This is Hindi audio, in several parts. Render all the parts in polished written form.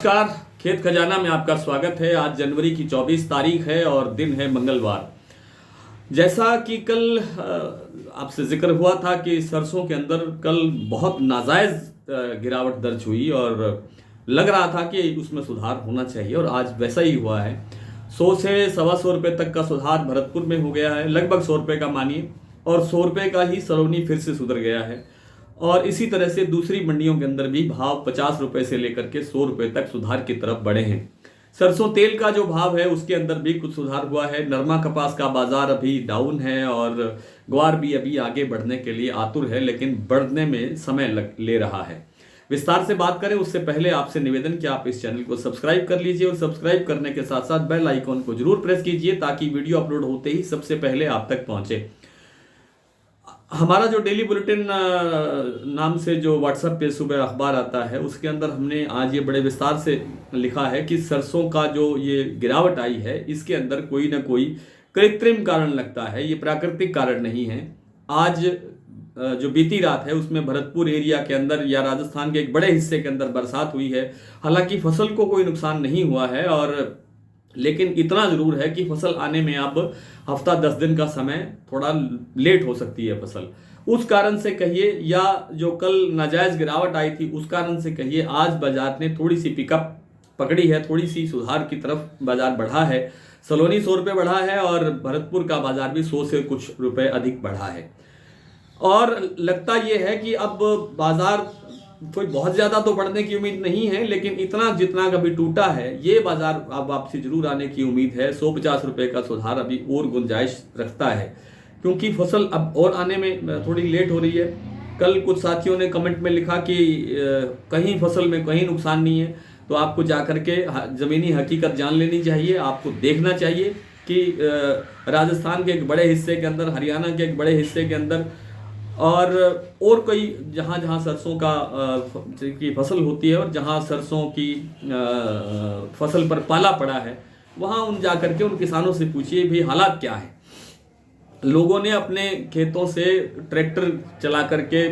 नमस्कार। खेत खजाना में आपका स्वागत है। आज जनवरी की 24 तारीख है और दिन है मंगलवार। जैसा कि कल आपसे जिक्र हुआ था कि सरसों के अंदर कल बहुत नाजायज गिरावट दर्ज हुई और लग रहा था कि उसमें सुधार होना चाहिए और आज वैसा ही हुआ है। 100 से ₹125 तक का सुधार भरतपुर में हो गया है, लगभग 100 रुपये का मानिए, और 100 रुपये का ही सलोनी फिर से सुधर गया है। और इसी तरह से दूसरी मंडियों के अंदर भी भाव 50 रुपए से लेकर के 100 रुपए तक सुधार की तरफ बढ़े हैं। सरसों तेल का जो भाव है उसके अंदर भी कुछ सुधार हुआ है। नरमा कपास का बाजार अभी डाउन है और ग्वार भी अभी आगे बढ़ने के लिए आतुर है, लेकिन बढ़ने में समय ले रहा है। विस्तार से बात करें उससे पहले आपसे निवेदन कि आप इस चैनल को सब्सक्राइब कर लीजिए और सब्सक्राइब करने के साथ साथ बेल आइकॉन को जरूर प्रेस कीजिए ताकि वीडियो अपलोड होते ही सबसे पहले आप तक पहुंचे। हमारा जो डेली बुलेटिन नाम से जो व्हाट्सएप पे सुबह अखबार आता है उसके अंदर हमने आज ये बड़े विस्तार से लिखा है कि सरसों का जो ये गिरावट आई है इसके अंदर कोई ना कोई कृत्रिम कारण लगता है, ये प्राकृतिक कारण नहीं है। आज जो बीती रात है उसमें भरतपुर एरिया के अंदर या राजस्थान के एक बड़े हिस्से के अंदर बरसात हुई है। हालांकि फसल को कोई नुकसान नहीं हुआ है, और लेकिन इतना जरूर है कि फसल आने में अब हफ्ता 10 दिन का समय थोड़ा लेट हो सकती है फसल। उस कारण से कहिए या जो कल नाजायज गिरावट आई थी उस कारण से कहिए आज बाजार ने थोड़ी सी पिकअप पकड़ी है, थोड़ी सी सुधार की तरफ बाजार बढ़ा है। सलोनी 100 रुपये बढ़ा है और भरतपुर का बाजार भी 100 से कुछ रुपए अधिक बढ़ा है। और लगता यह है कि अब बाजार कोई बहुत ज्यादा तो बढ़ने की उम्मीद नहीं है, लेकिन इतना जितना कभी टूटा है ये बाजार अब वापसी जरूर आने की उम्मीद है। 150 रुपए का सुधार अभी और गुंजाइश रखता है क्योंकि फसल अब और आने में थोड़ी लेट हो रही है। कल कुछ साथियों ने कमेंट में लिखा कि कहीं फसल में कहीं नुकसान नहीं है, तो आपको जाकर के जमीनी हकीकत जान लेनी चाहिए। आपको देखना चाहिए कि राजस्थान के एक बड़े हिस्से के अंदर, हरियाणा के एक बड़े हिस्से के अंदर और कोई जहाँ जहाँ सरसों का की फसल होती है और जहाँ सरसों की फसल पर पाला पड़ा है वहाँ उन जाकर के उन किसानों से पूछिए भी हालात क्या है। लोगों ने अपने खेतों से ट्रैक्टर चला करके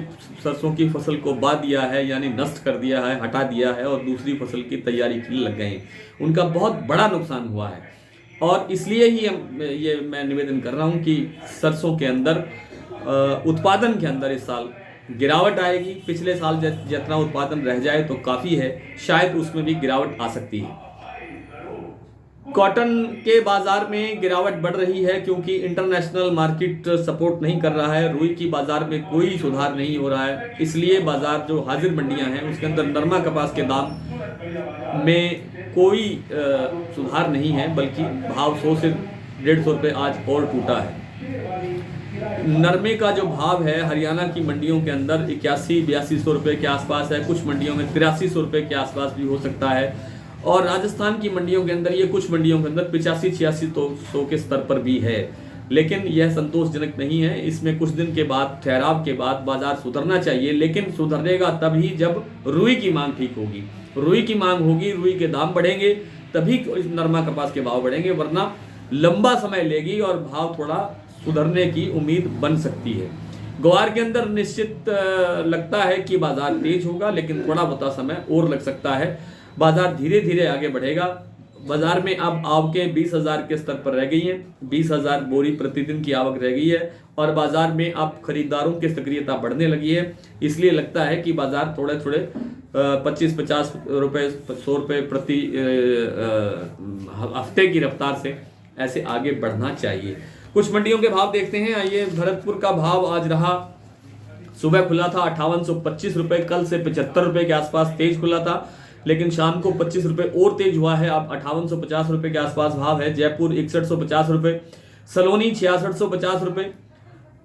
सरसों की फसल को बा दिया है, यानी नष्ट कर दिया है, हटा दिया है और दूसरी फसल की तैयारी के लिए लग गए हैं। उनका बहुत बड़ा नुकसान हुआ है और इसलिए ही मैं निवेदन कर रहा हूँ कि सरसों के अंदर उत्पादन के अंदर इस साल गिरावट आएगी। पिछले साल जितना उत्पादन रह जाए तो काफ़ी है, शायद उसमें भी गिरावट आ सकती है। कॉटन के बाजार में गिरावट बढ़ रही है क्योंकि इंटरनेशनल मार्केट सपोर्ट नहीं कर रहा है। रुई की बाजार में कोई सुधार नहीं हो रहा है, इसलिए बाजार जो हाजिर मंडियां हैं उसके अंदर नरमा कपास के दाम में कोई सुधार नहीं है, बल्कि भाव 100 से 150 रुपये आज और टूटा है। नरमे का जो भाव है हरियाणा की मंडियों के अंदर 81-82 रुपये के आसपास है, कुछ मंडियों में 83 रुपये के आसपास भी हो सकता है, और राजस्थान की मंडियों के अंदर ये कुछ मंडियों के अंदर 85-86 के स्तर पर भी है। लेकिन यह संतोषजनक नहीं है। इसमें कुछ दिन के बाद, ठहराव के बाद बाजार सुधरना चाहिए, लेकिन सुधरेगा तभी जब रुई की मांग ठीक होगी। रुई की मांग होगी, रुई के दाम बढ़ेंगे, तभी नरमा कपास के भाव बढ़ेंगे, वरना लंबा समय लेगी और भाव थोड़ा सुधरने की उम्मीद बन सकती है। ग्वार के अंदर निश्चित लगता है कि बाजार तेज होगा, लेकिन थोड़ा बहुत समय और लग सकता है। बाजार धीरे धीरे आगे बढ़ेगा। बाजार में अब आवकें 20,000 के स्तर पर रह गई हैं, 20,000 बोरी प्रतिदिन की आवक रह गई है और बाजार में अब खरीदारों की सक्रियता बढ़ने लगी है। इसलिए लगता है कि बाजार थोड़े थोड़े 25-50 रुपये, 100 रुपये प्रति हफ्ते की रफ्तार से ऐसे आगे बढ़ना चाहिए। कुछ मंडियों के भाव देखते हैं। आइए, भरतपुर का भाव आज रहा, सुबह खुला था 5825 रुपये, कल से 75 रुपये के आसपास तेज खुला था, लेकिन शाम को 25 रुपये और तेज हुआ है। अब 5850 रुपये के आसपास भाव है। जयपुर 6150 रुपये, सलोनी 6650 रुपये,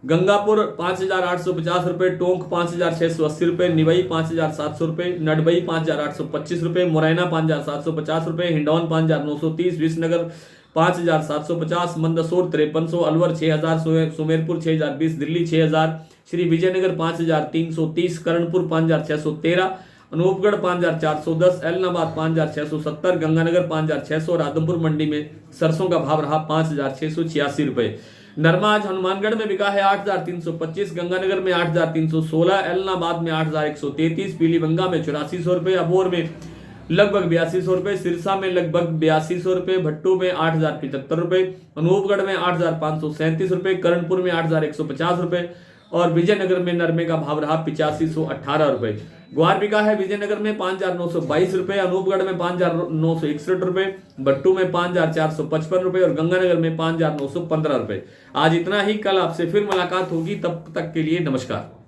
गंगापुर 5850 रुपये, टोंक 5680 रुपये, निवई 5700 रुपये, नडबई 5825 रुपये, मुरैना 5750 रुपये, हिंडौन 5930, विसनगर 5750, मंदसौर 5300, अलवर 6000, सुमेरपुर 6020, दिल्ली 6000, श्री विजयनगर 5330, करणपुर 5613, अनूपगढ़ 5410, एलनाबाद 5670, गंगानगर 5600। आदमपुर मंडी में सरसों का भाव रहा 5686 रुपये। नरमा आज हनुमानगढ़ में बिका है 8325, गंगानगर में 8316, एलनाबाद में 8133, पीलीभंगा में 8400 रुपये, अबोर में लगभग 8200 रुपये, सिरसा में लगभग 8200 रुपये, भट्टू में 8075 रुपये, अनूपगढ़ में 8537 रुपये, करणपुर में 8150 रुपये और विजयनगर में नरमे का भाव रहा 8518 रुपये। ग्वार बिका है विजयनगर में 5922 रुपये, अनूपगढ़ में 5961 रुपये, भट्टू में 5455 रुपये और गंगानगर में 5915 रुपये। आज इतना ही, कल आपसे फिर मुलाकात होगी, तब तक के लिए नमस्कार।